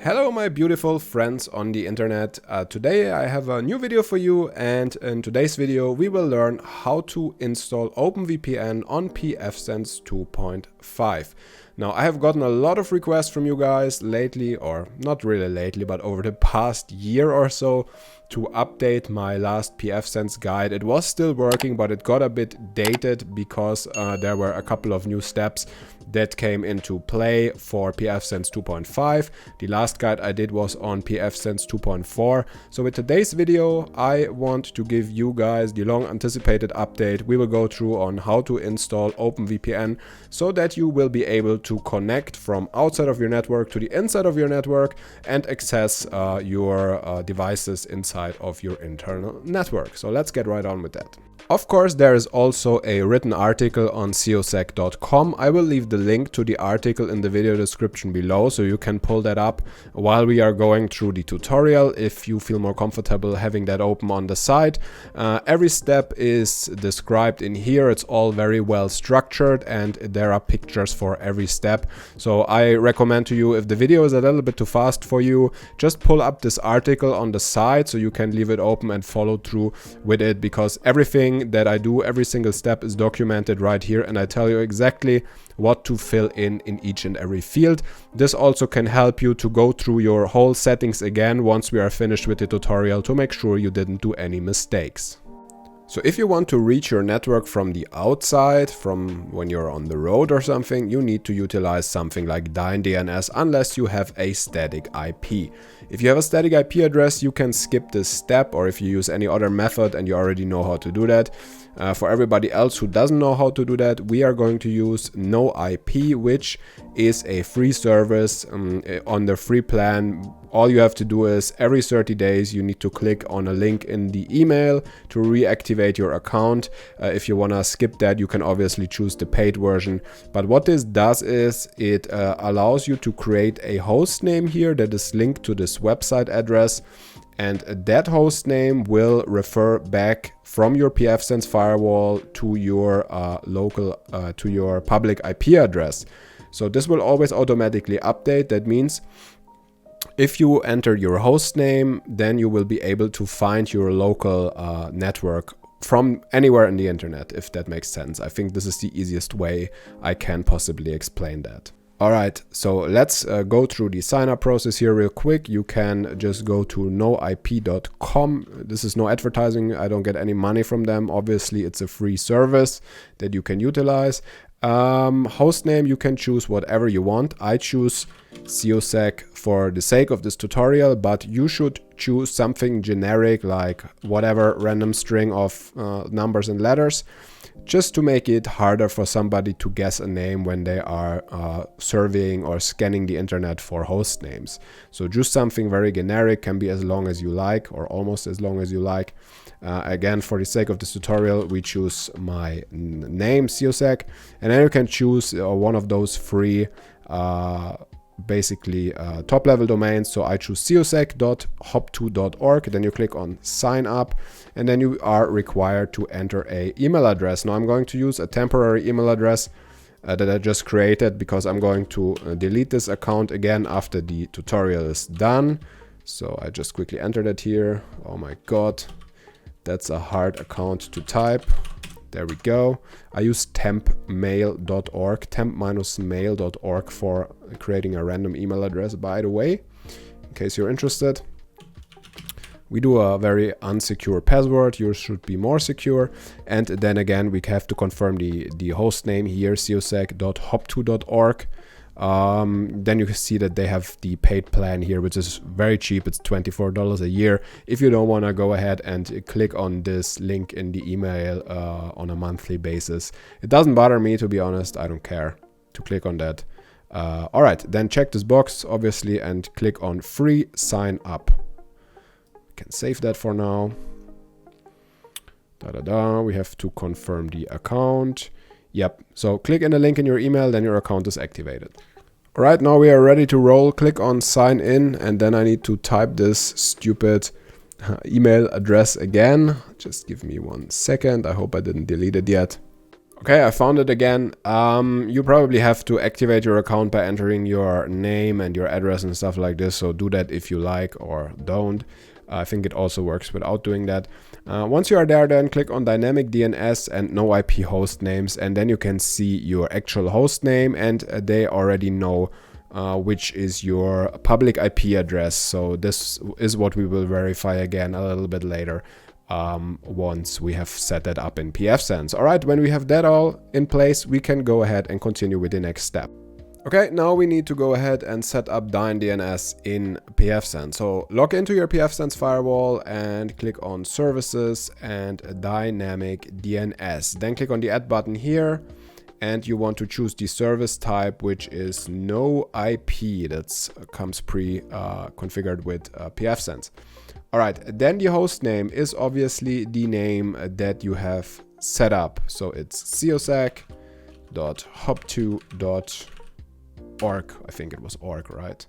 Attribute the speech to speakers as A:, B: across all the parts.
A: Hello my beautiful friends on the internet. Today I have a new video for you, and in today's video we will learn how to install OpenVPN on pfSense 2.5. Now I have gotten a lot of requests from you guys lately, or not really lately, but over the past year or so, to update my last pfSense guide. It was still working, but it got a bit dated because there were a couple of new steps that came into play for pfSense 2.5. The last guide I did was on pfSense 2.4. So with today's video, I want to give you guys the long anticipated update. We will go through on how to install OpenVPN so that you will be able to connect from outside of your network to the inside of your network and access your devices inside of your internal network. So let's get right on with that. Of course, there is also a written article on Ezoic.com. I will leave the link to the article in the video description below, so you can pull that up while we are going through the tutorial if you feel more comfortable having that open on the side. Every step is described in here. It's all very well structured and there are pictures for every step. So I recommend to you, if the video is a little bit too fast for you, just pull up this article on the side so you can leave it open and follow through with it, because everything that I do, every single step is documented right here, and I tell you exactly what to fill in each and every field. This also can help you to go through your whole settings again once we are finished with the tutorial to make sure you didn't do any mistakes. So if you want to reach your network from the outside, from when you're on the road or something, you need to utilize something like DynDNS unless you have a static IP. If you have a static IP address, you can skip this step, or if you use any other method and you already know how to do that. For everybody else who doesn't know how to do that, we are going to use NoIP, which is a free service on the free plan. All you have to do is every 30 days you need to click on a link in the email to reactivate your account. If you want to skip that, you can obviously choose the paid version. But what this does is it allows you to create a host name here that is linked to this website address, and that host name will refer back from your pfSense firewall to your to your public IP address. So this will always automatically update. That means if you enter your host name, then you will be able to find your local network from anywhere in the internet, if that makes sense. I think this is the easiest way I can possibly explain that. Alright, so let's go through the sign up process here real quick. You can just go to noip.com. This is no advertising. I don't get any money from them. Obviously, it's a free service that you can utilize. Host name, you can choose whatever you want. I choose Ezoic for the sake of this tutorial, but you should choose something generic like whatever random string of numbers and letters, just to make it harder for somebody to guess a name when they are surveying or scanning the internet for host names. So just something very generic, can be as long as you like or almost as long as you like. Again, for the sake of this tutorial, we choose my name, Ezoic, and then you can choose one of those free basically top level domains. So I choose ezoic.hop2.org. Then you click on sign up, and then you are required to enter an email address. Now I'm going to use a temporary email address that I just created because I'm going to delete this account again after the tutorial is done. So I just quickly entered it here. Oh my god, that's a hard account to type. There we go. I use tempmail.org, temp-mail.org for creating a random email address, by the way, in case you're interested. We do a very unsecure password. Yours should be more secure. And then again, we have to confirm the host name here, ezoic.hop2.org. Then you can see that they have the paid plan here, which is very cheap. It's $24 a year. If you don't want to go ahead and click on this link in the email on a monthly basis, it doesn't bother me, to be honest. I don't care to click on that. All right, then check this box, obviously, and click on free sign up. Can save that for now. We have to confirm the account. Yep, so click in the link in your email, then your account is activated. All right, now we are ready to roll. Click on sign in, and then I need to type this stupid email address again. Just give me 1 second. I hope I didn't delete it yet. Okay, I found it again. You probably have to activate your account by entering your name and your address and stuff like this. So do that if you like or don't. I think it also works without doing that. Once you are there, then click on Dynamic DNS and No IP host names, and then you can see your actual host name, and they already know which is your public IP address. So this is what we will verify again a little bit later. Once we have set that up in pfSense. All right, when we have that all in place, we can go ahead and continue with the next step. Okay, now we need to go ahead and set up Dyn DNS in pfSense. So log into your pfSense firewall and click on Services and Dynamic DNS. Then click on the Add button here, and you want to choose the service type, which is no IP. That comes pre-configured with pfSense. All right, then the host name is obviously the name that you have set up. So it's ezoic.hop2.org. I think it was org, right?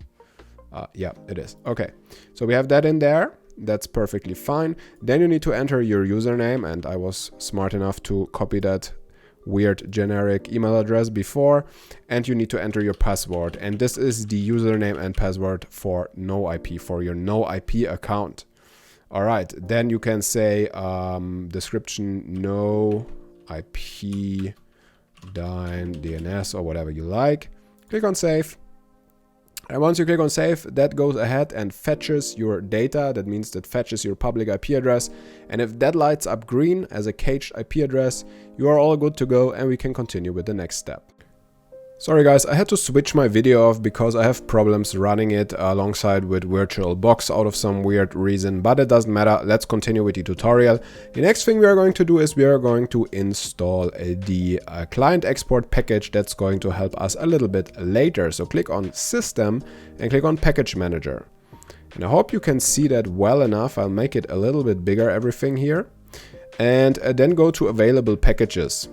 A: Yeah, it is. Okay, so we have that in there. That's perfectly fine. Then you need to enter your username, and I was smart enough to copy that weird generic email address before, and you need to enter your password, and this is the username and password for no IP, for your no IP account. All right, then you can say description no IP Dyn DNS or whatever you like. Click on save. And once you click on save, that goes ahead and fetches your data. That means that fetches your public IP address. And if that lights up green as a caged IP address, you are all good to go, and we can continue with the next step. Sorry guys, I had to switch my video off because I have problems running it alongside with VirtualBox out of some weird reason, but it doesn't matter. Let's continue with the tutorial. The next thing we are going to do is we are going to install the client export package that's going to help us a little bit later. So click on System and click on Package Manager. And I hope you can see that well enough. I'll make it a little bit bigger, everything here. And then go to Available Packages.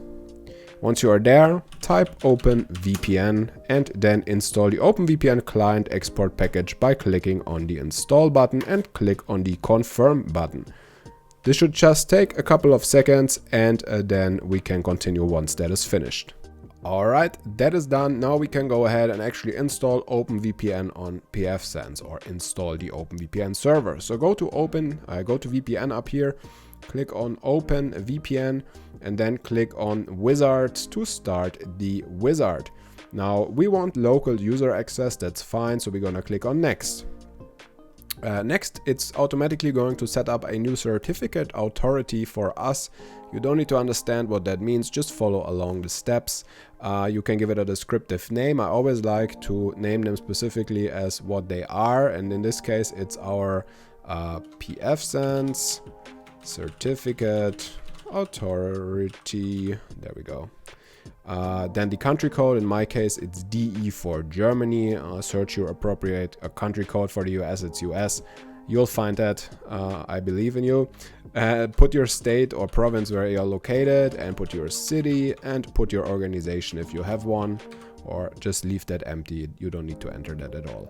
A: Once you are there, type OpenVPN and then install the OpenVPN client export package by clicking on the Install button and click on the Confirm button. This should just take a couple of seconds, and then we can continue once that is finished. Alright, that is done. Now we can go ahead and actually install OpenVPN on pfSense, or install the OpenVPN server. So go to VPN up here, click on OpenVPN, and then click on Wizard to start the wizard. Now we want local user access, that's fine, so we're gonna click on Next. Next, it's automatically going to set up a new certificate authority for us. You don't need to understand what that means, just follow along the steps. You can give it a descriptive name. I always like to name them specifically as what they are, and in this case it's our pfSense certificate authority. There we go. Then the country code, in my case it's DE for Germany. Search your appropriate country code. For the US it's US. You'll find that. I believe in you. Put your state or province where you're located, and put your city, and put your organization if you have one, or just leave that empty. You don't need to enter that at all.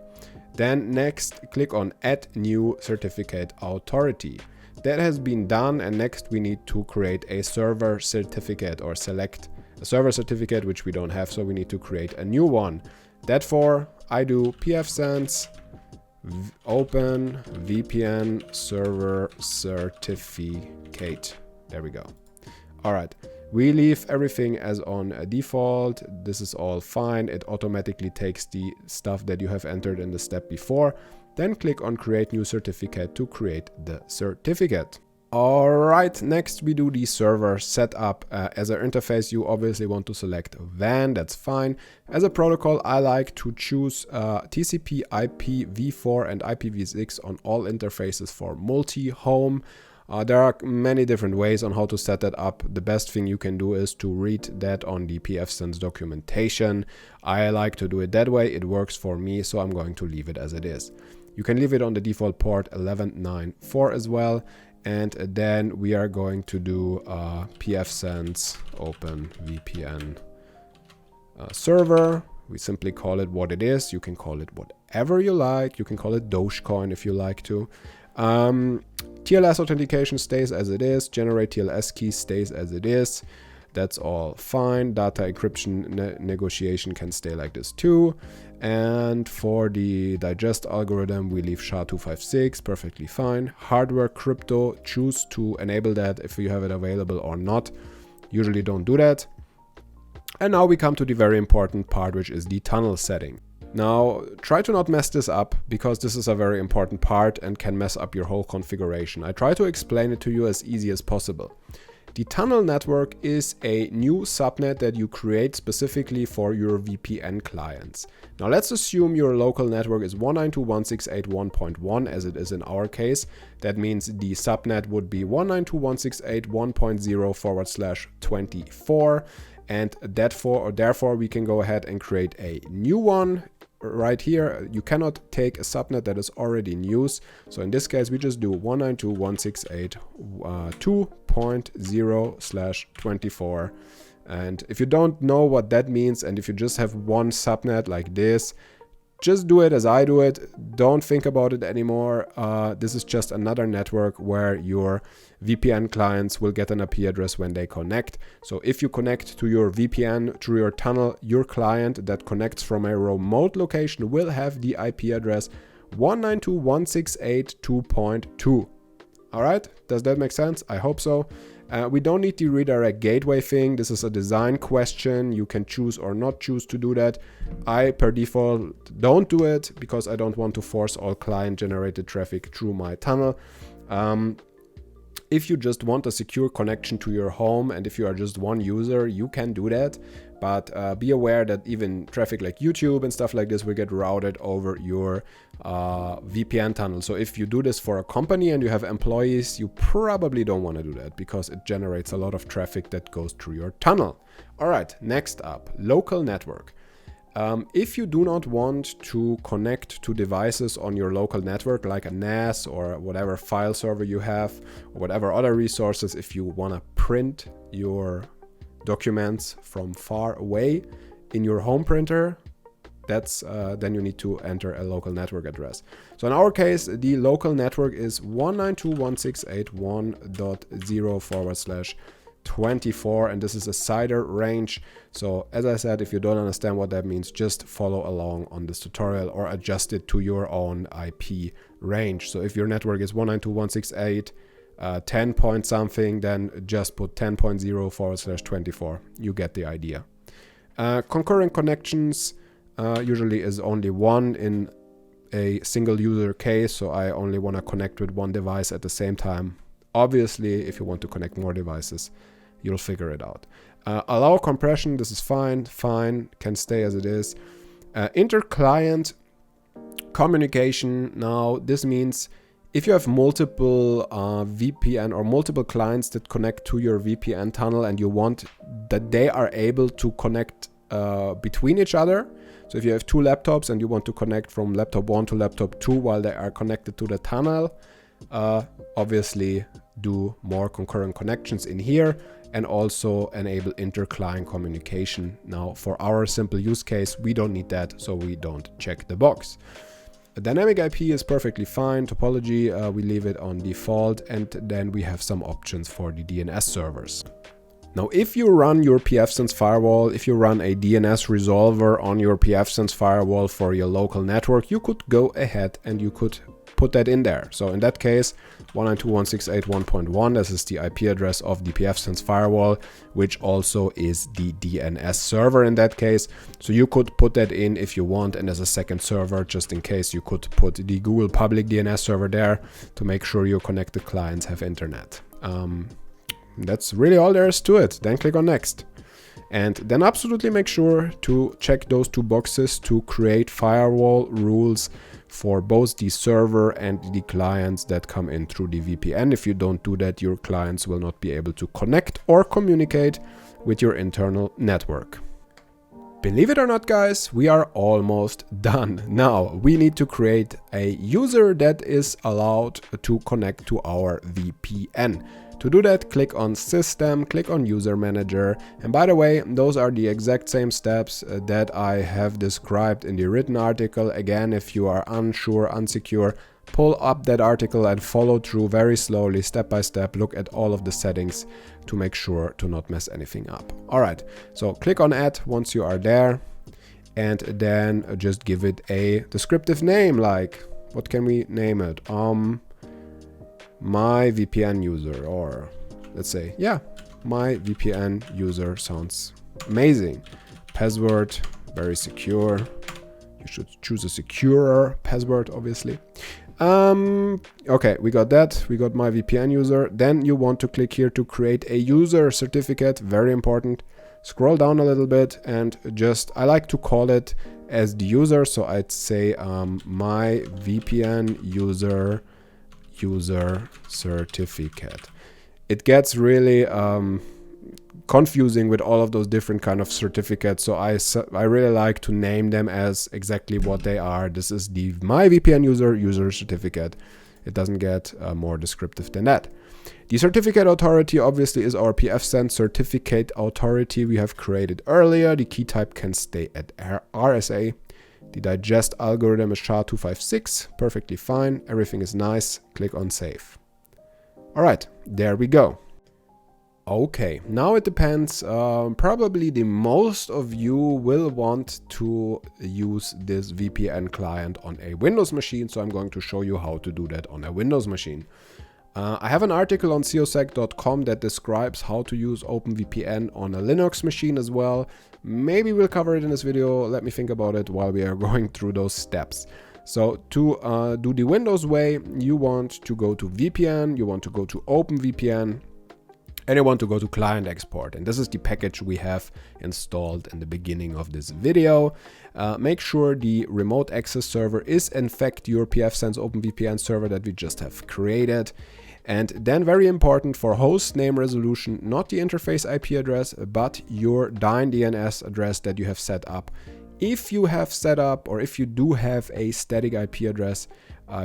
A: Then next, click on Add New Certificate Authority. That has been done, and next we need to create a server certificate, or select a server certificate, which we don't have, so we need to create a new one. Therefore, I do pfSense Open VPN Server Certificate. There we go. All right, we leave everything as on default. This is all fine. It automatically takes the stuff that you have entered in the step before. Then click on Create New Certificate to create the certificate. Alright, next we do the server setup. As an interface, you obviously want to select WAN, that's fine. As a protocol, I like to choose TCP, IP, v4 and IPv6 on all interfaces for multi-home. There are many different ways on how to set that up. The best thing you can do is to read that on the pfSense documentation. I like to do it that way. It works for me, so I'm going to leave it as it is. You can leave it on the default port 1194 as well. And then we are going to do pfSense OpenVPN server. We simply call it what it is. You can call it whatever you like. You can call it Dogecoin if you like to. TLS authentication stays as it is. Generate TLS key stays as it is. That's all fine. Data encryption negotiation can stay like this too. And for the digest algorithm, we leave SHA-256, perfectly fine. Hardware crypto, choose to enable that if you have it available or not. Usually don't do that. And now we come to the very important part, which is the tunnel setting. Now, try to not mess this up, because this is a very important part and can mess up your whole configuration. I try to explain it to you as easy as possible. The tunnel network is a new subnet that you create specifically for your VPN clients. Now let's assume your local network is 192.168.1.1 as it is in our case. That means the subnet would be 192.168.1.0/24, and therefore we can go ahead and create a new one. Right here, you cannot take a subnet that is already in use. So in this case, we just do 192.168.2.0/24. And if you don't know what that means, and if you just have one subnet like this, just do it as I do it. Don't think about it anymore. This is just another network where your VPN clients will get an IP address when they connect. So if you connect to your VPN through your tunnel, your client that connects from a remote location will have the IP address 192.168.2.2. All right, does that make sense? I hope so. We don't need the redirect gateway thing. This is a design question. You can choose or not choose to do that. I, per default, don't do it because I don't want to force all client-generated traffic through my tunnel. If you just want a secure connection to your home, and if you are just one user, you can do that. But be aware that even traffic like YouTube and stuff like this will get routed over your VPN tunnel. So if you do this for a company and you have employees, you probably don't want to do that because it generates a lot of traffic that goes through your tunnel. All right, next up, local network. If you do not want to connect to devices on your local network, like a NAS or whatever file server you have, or whatever other resources, if you want to print your documents from far away in your home printer, that's then you need to enter a local network address. So in our case, the local network is 192.168.1.0/24, and this is a CIDR range. So as I said, if you don't understand what that means, just follow along on this tutorial or adjust it to your own IP range. So if your network is 192.168 10 point something, then just put 10.0/24. You get the idea. Concurrent connections usually is only one in a single user case, so I only want to connect with one device at the same time. Obviously, if you want to connect more devices, you'll figure it out. Allow compression, this is fine, can stay as it is. Inter-client communication, now this means if you have multiple VPN or multiple clients that connect to your VPN tunnel and you want that they are able to connect between each other. So if you have two laptops and you want to connect from laptop 1 to laptop 2 while they are connected to the tunnel, obviously do more concurrent connections in here and also enable inter-client communication. Now for our simple use case, we don't need that, so we don't check the box. A dynamic IP is perfectly fine. Topology, we leave it on default, and then we have some options for the DNS servers. Now, if you run your pfSense firewall, if you run a DNS resolver on your pfSense firewall for your local network, you could go ahead and you could put that in there. So in that case, 192.168.1.1, this is the IP address of the pfSense firewall, which also is the DNS server in that case. So you could put that in if you want, and as a second server, just in case, you could put the Google public DNS server there to make sure your connected clients have internet. That's really all there is to it. Then click on next. And then absolutely make sure to check those two boxes to create firewall rules for both the server and the clients that come in through the VPN. If you don't do that, your clients will not be able to connect or communicate with your internal network. Believe it or not, guys, we are almost done. Now we need to create a user that is allowed to connect to our VPN. To do that, click on System, click on User Manager. And by the way, those are the exact same steps that I have described in the written article. Again, if you are unsure, unsecure, pull up that article and follow through very slowly, step by step. Look at all of the settings to make sure to not mess anything up. All right, so click on Add once you are there, and then just give it a descriptive name. Like, what can we name it? My VPN user, or let's say, yeah, my VPN user sounds amazing. Password, very secure. You should choose a securer password, obviously. Okay, we got that. We got my VPN user. Then you want to click here to create a user certificate. Very important. Scroll down a little bit and just, I like to call it as the user. So I'd say my VPN user certificate. It gets really confusing with all of those different kind of certificates, so I really like to name them as exactly what they are. This is the my VPN user certificate. It doesn't get more descriptive than that. The certificate authority obviously is our pfSense certificate authority we have created earlier. The key type can stay at RSA. The digest algorithm is SHA-256, perfectly fine. Everything is nice. Click on Save. All right, there we go. Okay, now it depends. Probably the most of you will want to use this VPN client on a Windows machine, so I'm going to show you how to do that on a Windows machine. I have an article on cosec.com that describes how to use OpenVPN on a Linux machine as well. Maybe we'll cover it in this video. Let me think about it while we are going through those steps. So to do the Windows way, you want to go to VPN, you want to go to OpenVPN, and you want to go to Client Export. And this is the package we have installed in the beginning of this video. Make sure the remote access server is in fact your pfSense OpenVPN server that we just have created. And then, very important, for host name resolution, not the interface IP address, but your DNS address that you have set up. If you have set up, or if you do have a static IP address,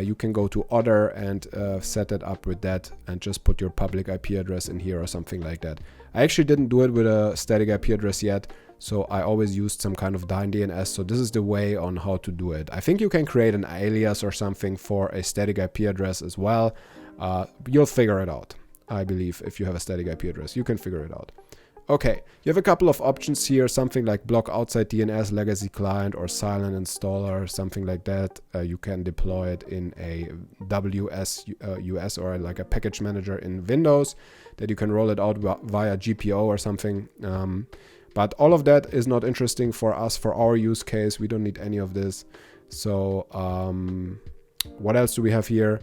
A: you can go to Other and set it up with that, and just put your public IP address in here or something like that. I actually didn't do it with a static IP address yet, so I always used some kind of DNS. So this is the way on how to do it. I think you can create an alias or something for a static IP address as well. You'll figure it out. I believe if you have a static IP address, you can figure it out. Okay, you have a couple of options here, something like block outside DNS, legacy client, or silent installer, something like that. You can deploy it in a US or like a package manager in Windows, that you can roll it out via GPO or something. But all of that is not interesting for us, for our use case. We don't need any of this. So what else do we have here?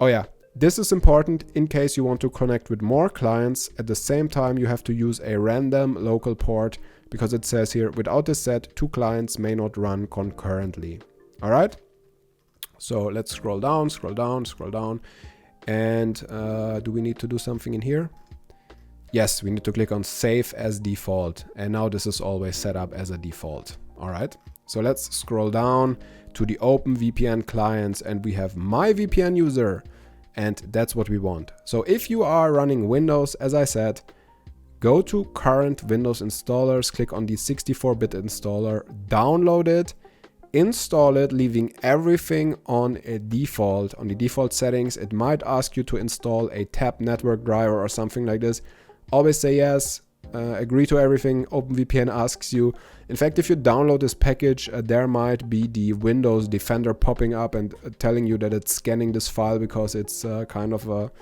A: Oh yeah. This is important in case you want to connect with more clients. At the same time, you have to use a random local port, because it says here, without this set, 2 clients may not run concurrently. All right. So let's scroll down. And do we need to do something in here? Yes, we need to click on Save as Default. And now this is always set up as a default. All right. So let's scroll down to the OpenVPN clients, and we have my VPN user. And that's what we want. So if you are running Windows, as I said, go to current Windows installers, click on the 64-bit installer, download it, install it, leaving everything on a default, on the default settings. It might ask you to install a tab network driver or something like this. Always say yes, agree to everything OpenVPN asks you. In fact, if you download this package, there might be the Windows Defender popping up and telling you that it's scanning this file because it's kind of a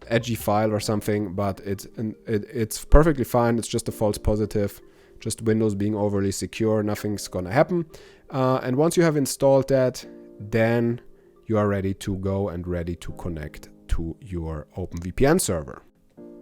A: edgy file or something, but it's perfectly fine. It's just a false positive, just Windows being overly secure. Nothing's gonna happen. And once you have installed that, then you are ready to go and ready to connect to your OpenVPN server.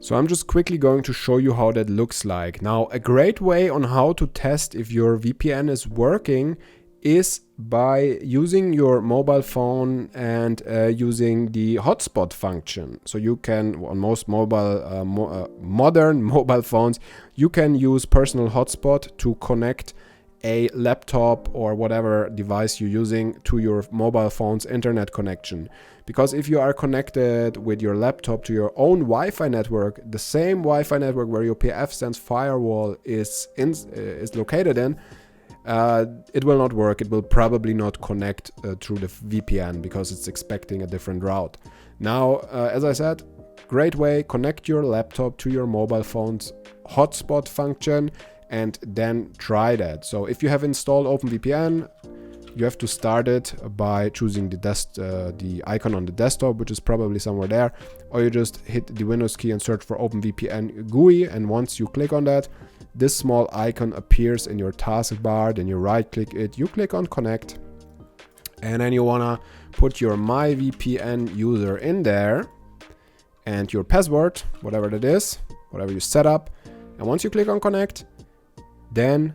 A: So I'm just quickly going to show you how that looks like. Now, a great way on how to test if your VPN is working is by using your mobile phone and using the hotspot function. So you can, on most modern mobile phones, you can use personal hotspot to connect a laptop or whatever device you're using to your mobile phone's internet connection. Because if you are connected with your laptop to your own Wi-Fi network, the same Wi-Fi network where your pfSense firewall is located in, it will not work. It will probably not connect through the VPN because it's expecting a different route. Now, as I said, great way, connect your laptop to your mobile phone's hotspot function and then try that. So if you have installed OpenVPN, you have to start it by choosing the icon on the desktop, which is probably somewhere there, or you just hit the Windows key and search for OpenVPN GUI, and once you click on that, this small icon appears in your taskbar. Then you right click it, you click on connect, and then you wanna put your My VPN User in there and your password, whatever that is, whatever you set up, and once you click on connect, then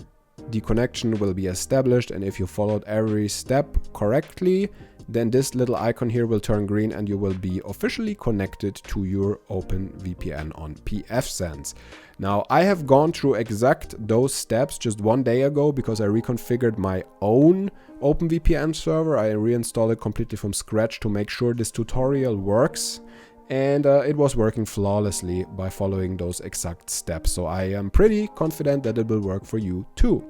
A: the connection will be established, and if you followed every step correctly, then this little icon here will turn green and you will be officially connected to your OpenVPN on pfSense. Now, I have gone through exact those steps just one day ago because I reconfigured my own OpenVPN server. I reinstalled it completely from scratch to make sure this tutorial works. And it was working flawlessly by following those exact steps. So I am pretty confident that it will work for you too.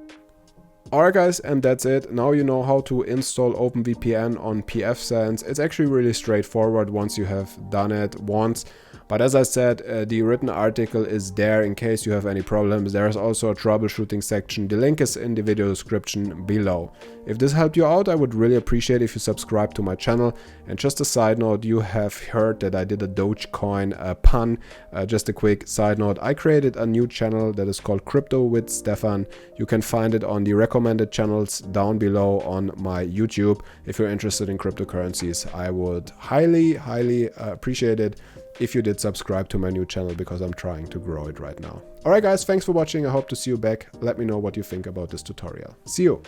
A: Alright guys, and that's it. Now you know how to install OpenVPN on pfSense. It's actually really straightforward once you have done it once. But as I said, the written article is there in case you have any problems. There's also a troubleshooting section. The link is in the video description below. If this helped you out, I would really appreciate if you subscribe to my channel. And just a side note, you have heard that I did a Dogecoin pun. Just a quick side note, I created a new channel that is called Crypto with Stefan. You can find it on the recommended channels down below on my YouTube. If you're interested in cryptocurrencies, I would highly appreciate it if you did subscribe to my new channel, because I'm trying to grow it right now. Alright guys, thanks for watching. I hope to see you back. Let me know what you think about this tutorial. See you!